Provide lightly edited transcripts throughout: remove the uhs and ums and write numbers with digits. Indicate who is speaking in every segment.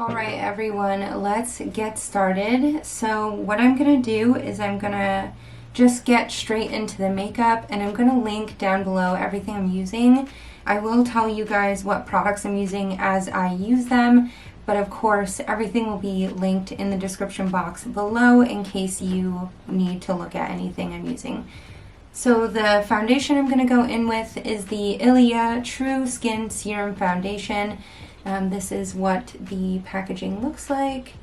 Speaker 1: Alright everyone, let's get started. So what I'm going to do is I'm going to just get straight into the makeup, and I'm going to link down below everything I'm using. I will tell you guys what products I'm using as I use them, but of course everything will be linked in the description box below in case you need to look at anything I'm using. So the foundation I'm going to go in with is the Ilia True Skin Serum Foundation. This is what the packaging looks like,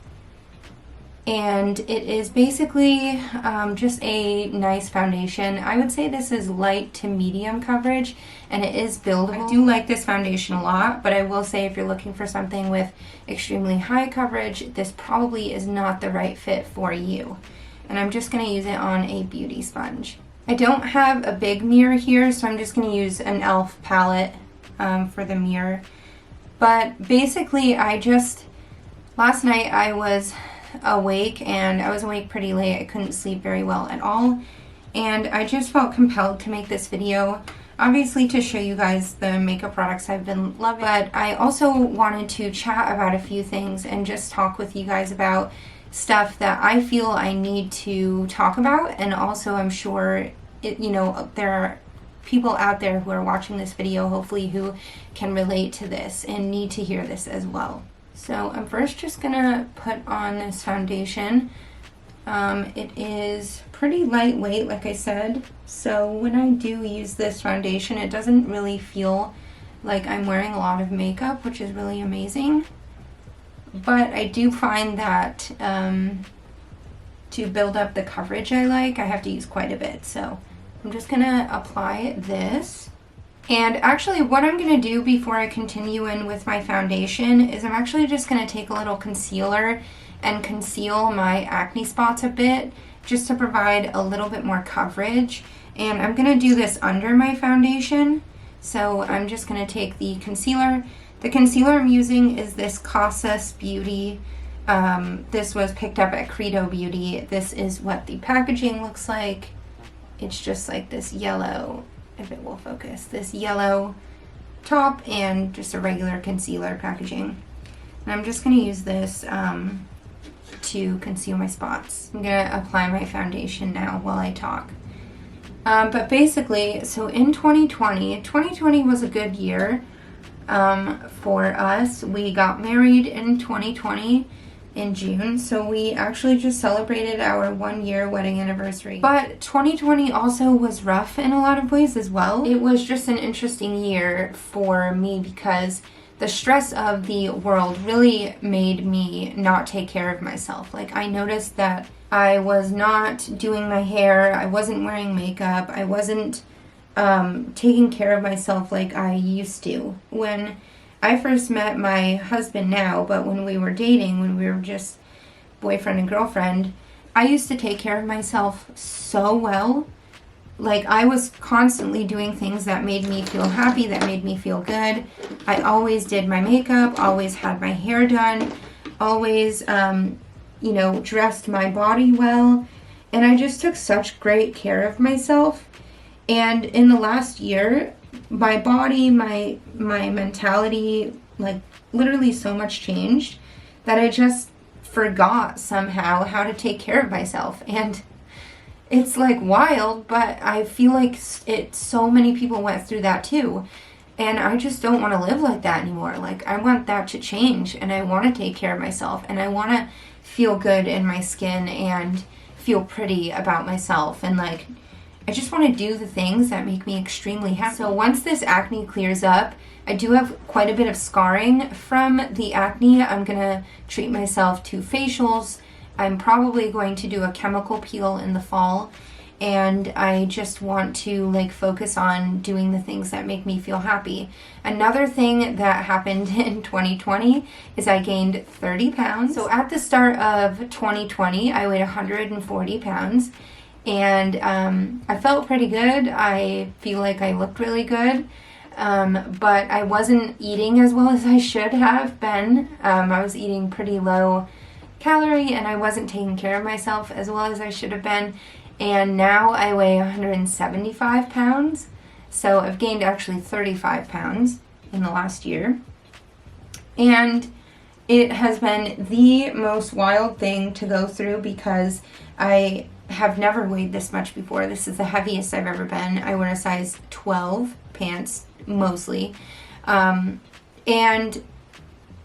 Speaker 1: and it is basically just a nice foundation. I would say this is light to medium coverage, and it is buildable. I do like this foundation a lot, but I will say if you're looking for something with extremely high coverage, this probably is not the right fit for you. And I'm just going to use it on a beauty sponge. I don't have a big mirror here, so I'm just going to use an e.l.f. palette for the mirror. But basically, last night I was awake, and I was awake pretty late. I couldn't sleep very well at all, and I just felt compelled to make this video, obviously to show you guys the makeup products I've been loving, but I also wanted to chat about a few things and just talk with you guys about stuff that I feel I need to talk about. And also I'm sure there are people out there who are watching this video, hopefully, who can relate to this and need to hear this as well. So I'm first just gonna put on this foundation. It is pretty lightweight, like I said, so when I do use this foundation, it doesn't really feel like I'm wearing a lot of makeup, which is really amazing. But I do find that to build up the coverage I like, I have to use quite a bit. So I'm just gonna apply this. And actually what I'm gonna do before I continue in with my foundation is I'm actually just gonna take a little concealer and conceal my acne spots a bit, just to provide a little bit more coverage. And I'm gonna do this under my foundation. So I'm just gonna take the concealer. The concealer I'm using is this Kosas Beauty. This was picked up at Credo Beauty. This is what the packaging looks like. It's just like this yellow, if it will focus, this yellow top and just a regular concealer packaging. And I'm just going to use this to conceal my spots. I'm going to apply my foundation now while I talk. But basically, so in 2020 was a good year for us. We got married in 2020. In June, so we actually just celebrated our 1-year wedding anniversary. But 2020 also was rough in a lot of ways as well. It was just an interesting year for me because the stress of the world really made me not take care of myself. Like, I noticed that I was not doing my hair, I wasn't wearing makeup, I wasn't taking care of myself like I used to. When I first met my husband now, but when we were dating, when we were just boyfriend and girlfriend, I used to take care of myself so well. Like, I was constantly doing things that made me feel happy, that made me feel good. I always did my makeup, always had my hair done, always, dressed my body well. And I just took such great care of myself. And in the last year, my body, my mentality, like, literally so much changed that I just forgot somehow how to take care of myself. And it's like wild, but I feel like so many people went through that too. And I just don't want to live like that anymore. Like, I want that to change, and I want to take care of myself, and I want to feel good in my skin and feel pretty about myself, and like, I just want to do the things that make me extremely happy. So once this acne clears up, I do have quite a bit of scarring from the acne. I'm going to treat myself to facials. I'm probably going to do a chemical peel in the fall. And I just want to focus on doing the things that make me feel happy. Another thing that happened in 2020 is I gained 30 pounds. So at the start of 2020, I weighed 140 pounds. And I felt pretty good. I feel like I looked really good, but I wasn't eating as well as I should have been. I was eating pretty low calorie, and I wasn't taking care of myself as well as I should have been. And now I weigh 175 pounds, so I've gained actually 35 pounds in the last year. And It has been the most wild thing to go through because I have never weighed this much before. This is the heaviest I've ever been. I wear a size 12 pants, mostly. And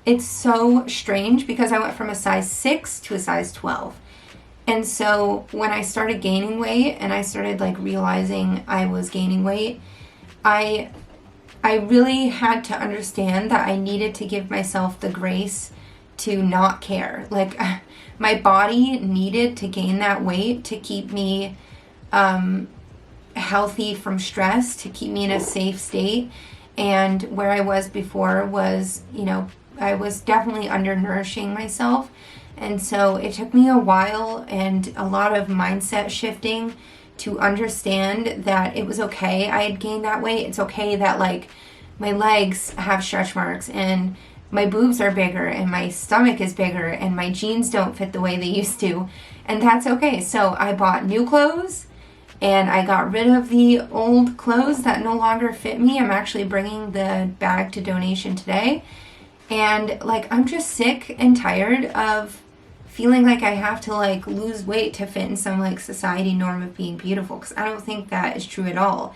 Speaker 1: it's so strange because I went from a size 6 to a size 12. And so when I started gaining weight and I started like realizing I was gaining weight, I really had to understand that I needed to give myself the grace to not care. Like my body needed to gain that weight to keep me healthy from stress, to keep me in a safe state. And where I was before was, you know, I was definitely undernourishing myself. And so it took me a while and a lot of mindset shifting to understand that it was okay I had gained that weight. It's okay that like my legs have stretch marks and my boobs are bigger and my stomach is bigger and my jeans don't fit the way they used to. And that's okay. So I bought new clothes and I got rid of the old clothes that no longer fit me. I'm actually bringing the bag to donation today. And like, I'm just sick and tired of feeling like I have to like lose weight to fit in some like society norm of being beautiful, because I don't think that is true at all.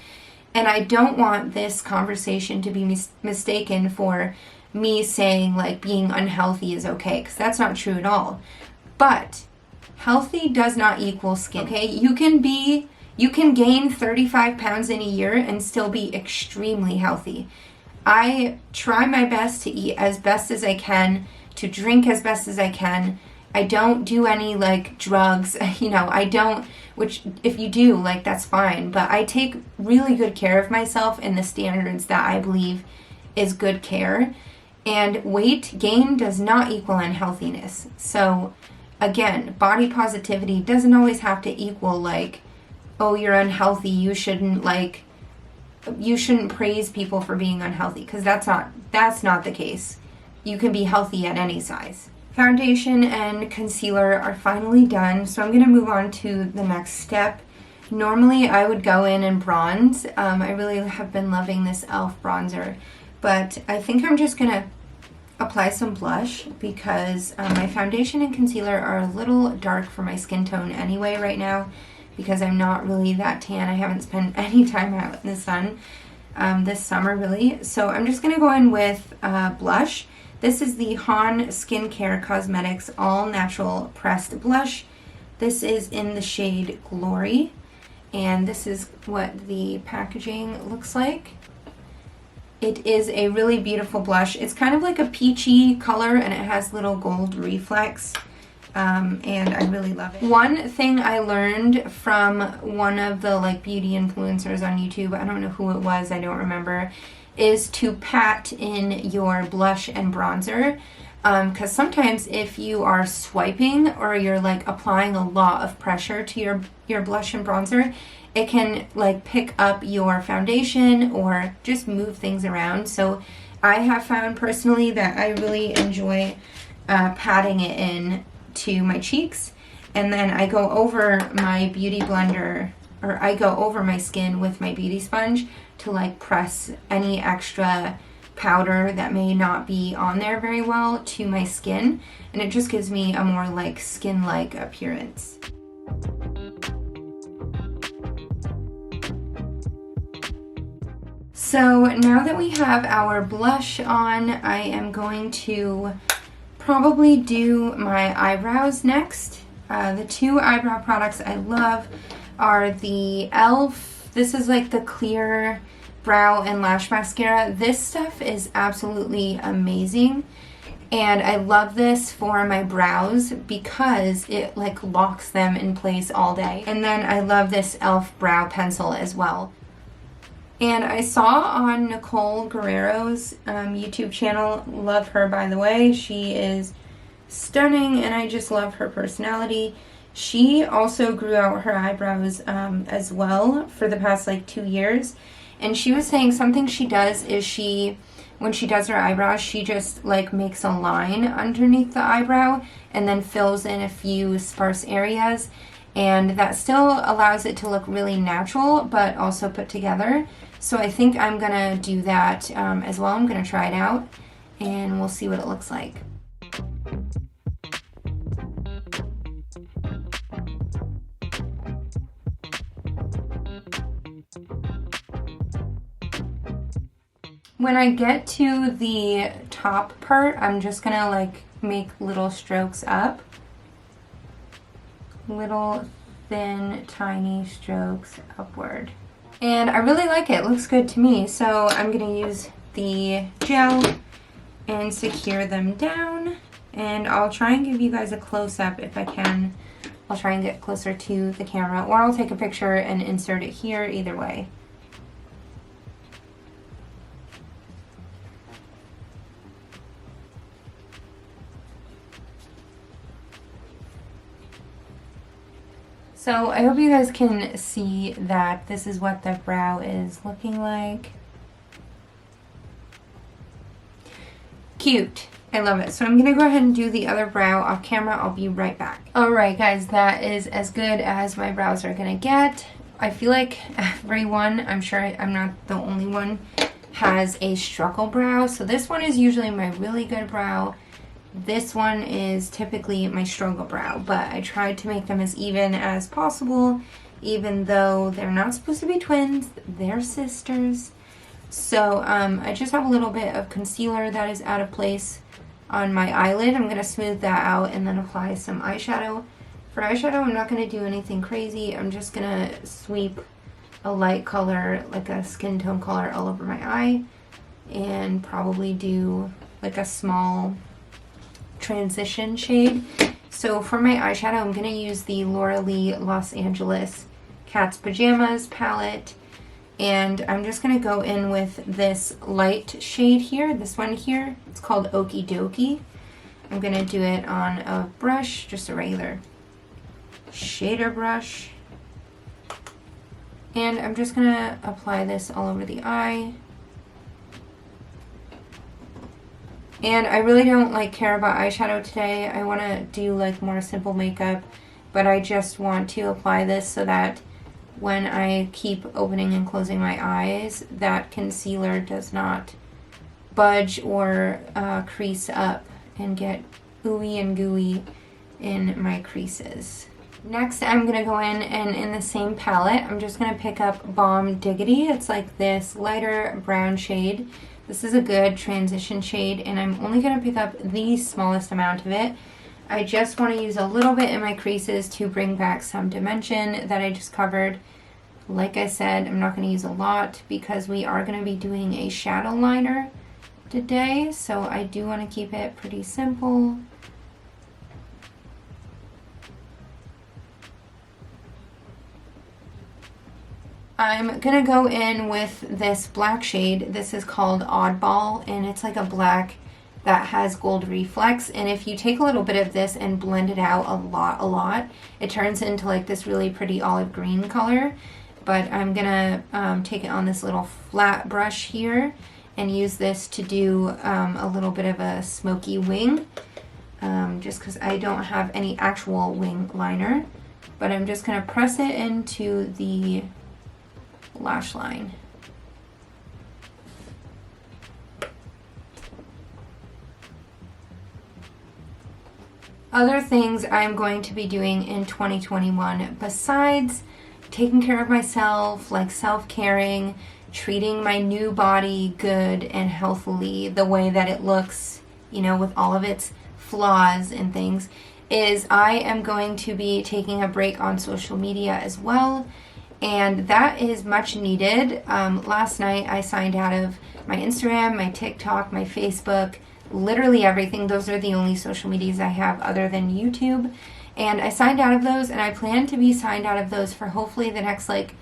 Speaker 1: And I don't want this conversation to be mistaken for me saying like being unhealthy is okay, because that's not true at all. But healthy does not equal skin, okay? You can gain 35 pounds in a year and still be extremely healthy. I try my best to eat as best as I can, to drink as best as I can. I don't do any like drugs, you know, I don't, which if you do, like that's fine, but I take really good care of myself in the standards that I believe is good care. And weight gain does not equal unhealthiness. So again, body positivity doesn't always have to equal like, oh, you're unhealthy, you shouldn't praise people for being unhealthy, because that's not the case. You can be healthy at any size. Foundation and concealer are finally done, so I'm going to move on to the next step. Normally I would go in and bronze. I really have been loving this e.l.f. bronzer, but I think I'm just going to apply some blush because my foundation and concealer are a little dark for my skin tone anyway right now, because I'm not really that tan. I haven't spent any time out in the sun this summer really. So I'm just going to go in with blush. This is the Han Skincare Cosmetics All Natural Pressed Blush. This is in the shade Glory, and this is what the packaging looks like. It is a really beautiful blush. It's kind of like a peachy color and it has little gold reflex. And I really love it. One thing I learned from one of the like beauty influencers on YouTube, I don't know who it was, I don't remember, is to pat in your blush and bronzer. Because sometimes if you are swiping or you're like applying a lot of pressure to your blush and bronzer, it can like pick up your foundation or just move things around. So I have found personally that I really enjoy patting it in to my cheeks, and then I go over my beauty blender, or I go over my skin with my beauty sponge to like press any extra powder that may not be on there very well to my skin, and it just gives me a more like skin-like appearance. So now that we have our blush on, I am going to probably do my eyebrows next. The two eyebrow products I love are the e.l.f. This is like the clear brow and lash mascara. This stuff is absolutely amazing, and I love this for my brows because it like locks them in place all day. And then I love this e.l.f. brow pencil as well. And I saw on Nicole Guerrero's YouTube channel, love her by the way, she is stunning and I just love her personality. She also grew out her eyebrows as well for the past like 2 years, and she was saying something she does is when she does her eyebrows, she just like makes a line underneath the eyebrow and then fills in a few sparse areas, and that still allows it to look really natural but also put together. So I think I'm gonna do that as well. I'm gonna try it out and we'll see what it looks like. When I get to the top part, I'm just gonna like make little strokes up. Little thin, tiny strokes upward. And I really like it. It looks good to me. So I'm gonna use the gel and secure them down. And I'll try and give you guys a close-up if I can. I'll try and get closer to the camera, or I'll take a picture and insert it here, either way. So I hope you guys can see that this is what the brow is looking like. Cute. I love it. So I'm going to go ahead and do the other brow off camera. I'll be right back. Alright guys, that is as good as my brows are going to get. I feel like everyone, I'm sure I'm not the only one, has a struggle brow. So this one is usually my really good brow. This one is typically my struggle brow, but I tried to make them as even as possible, even though they're not supposed to be twins, they're sisters. So I just have a little bit of concealer that is out of place on my eyelid. I'm going to smooth that out and then apply some eyeshadow. For eyeshadow, I'm not going to do anything crazy. I'm just going to sweep a light color, like a skin tone color, all over my eye, and probably do like a small transition shade. So for my eyeshadow, I'm going to use the LauraLee Los Angeles Cat's Pajamas palette, and I'm just going to go in with this light shade here, this one here. It's called Okie Dokie. I'm going to do it on a brush, just a regular shader brush, and I'm just going to apply this all over the eye. And I really don't like care about eyeshadow today. I want to do like more simple makeup, but I just want to apply this so that when I keep opening and closing my eyes, that concealer does not budge or crease up and get ooey and gooey in my creases. Next, I'm going to go in, and in the same palette, I'm just going to pick up Bomb Diggity. It's like this lighter brown shade. This is a good transition shade, and I'm only going to pick up the smallest amount of it. I just want to use a little bit in my creases to bring back some dimension that I just covered. Like I said, I'm not going to use a lot because we are going to be doing a shadow liner today, so I do want to keep it pretty simple. I'm going to go in with this black shade. This is called Oddball, and it's like a black that has gold reflex. And if you take a little bit of this and blend it out a lot, it turns into like this really pretty olive green color. But I'm going to take it on this little flat brush here and use this to do a little bit of a smoky wing, just because I don't have any actual wing liner. But I'm just going to press it into the lash line. Other things I'm going to be doing in 2021 besides taking care of myself, like self-caring, treating my new body good and healthily the way that it looks, you know, with all of its flaws and things, is I am going to be taking a break on social media as well. And that is much needed. Last night I signed out of my Instagram, my TikTok, my Facebook, literally everything. Those are the only social medias I have other than YouTube. And I signed out of those, and I plan to be signed out of those for hopefully the next like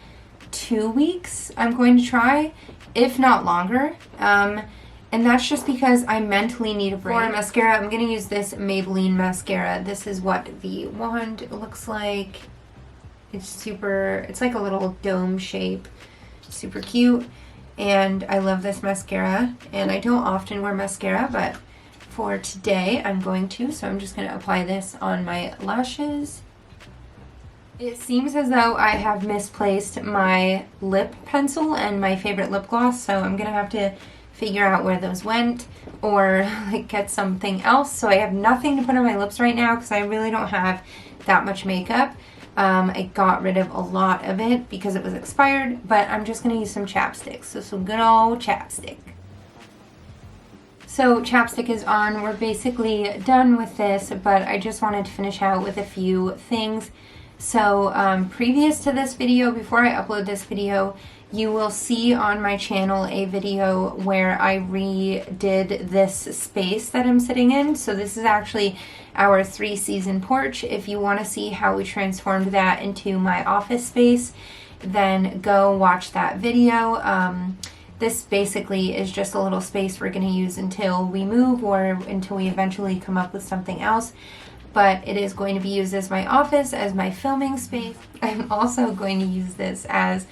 Speaker 1: 2 weeks. I'm going to try, if not longer. And that's just because I mentally need a break. For mascara, I'm going to use this Maybelline mascara. This is what the wand looks like. It's super, it's like a little dome shape, super cute, and I love this mascara, and I don't often wear mascara, but for today I'm going to, so I'm just going to apply this on my lashes. It seems as though I have misplaced my lip pencil and my favorite lip gloss, so I'm going to have to figure out where those went, or like get something else. So I have nothing to put on my lips right now because I really don't have that much makeup. I got rid of a lot of it because it was expired, but I'm just going to use some chapstick. So some good old chapstick. So chapstick is on. We're basically done with this, but I just wanted to finish out with a few things. So previous to this video, before I upload this video, you will see on my channel a video where I redid this space that I'm sitting in. So this is actually our 3-season porch. If you want to see how we transformed that into my office space, then go watch that video. This basically is just a little space we're going to use until we move or until we eventually come up with something else. But it is going to be used as my office, as my filming space. I'm also going to use this as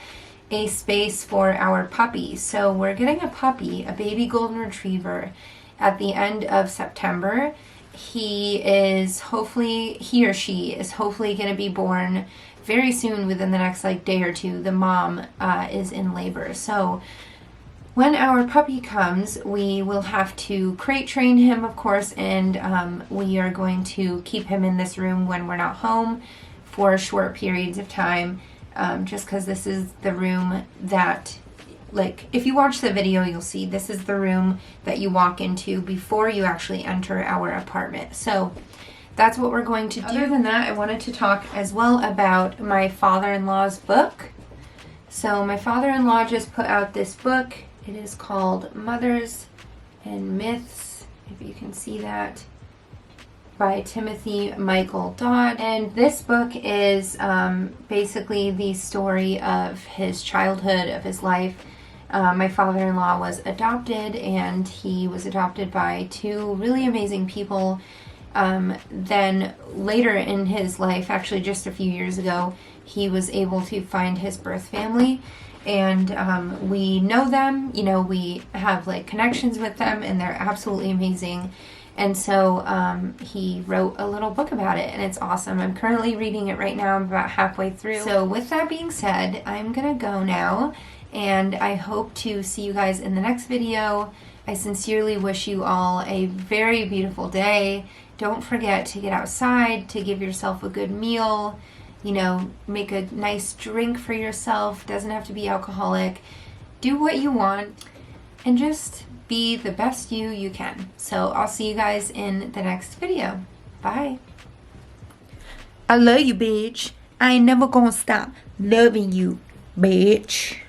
Speaker 1: a space for our puppy. So we're getting a puppy, a baby golden retriever, at the end of September. He or she is hopefully going to be born very soon, within the next day or two. The mom is in labor. So when our puppy comes, we will have to crate train him, of course, and we are going to keep him in this room when we're not home for short periods of time, just because this is the room that, if you watch the video, you'll see this is the room that you walk into before you actually enter our apartment. So that's what we're going to do. Other than that, I wanted to talk as well about my father-in-law's book. So my father-in-law just put out this book. It is called Mothers and Myths, if you can see that, by Timothy Michael Dodd. And this book is basically the story of his childhood, of his life. My father-in-law was adopted, and he was adopted by 2 really amazing people. Then later in his life, actually just a few years ago, he was able to find his birth family. And we know them, we have connections with them, and they're absolutely amazing. And so he wrote a little book about it, and it's awesome. I'm currently reading it right now. I'm about halfway through. So with that being said, I'm gonna go now, and I hope to see you guys in the next video. I sincerely wish you all a very beautiful day. Don't forget to get outside, to give yourself a good meal. Make a nice drink for yourself. Doesn't have to be alcoholic. Do what you want and just be the best you can. So I'll see you guys in the next video. Bye.
Speaker 2: I love you, bitch. I ain't never gonna stop loving you, bitch.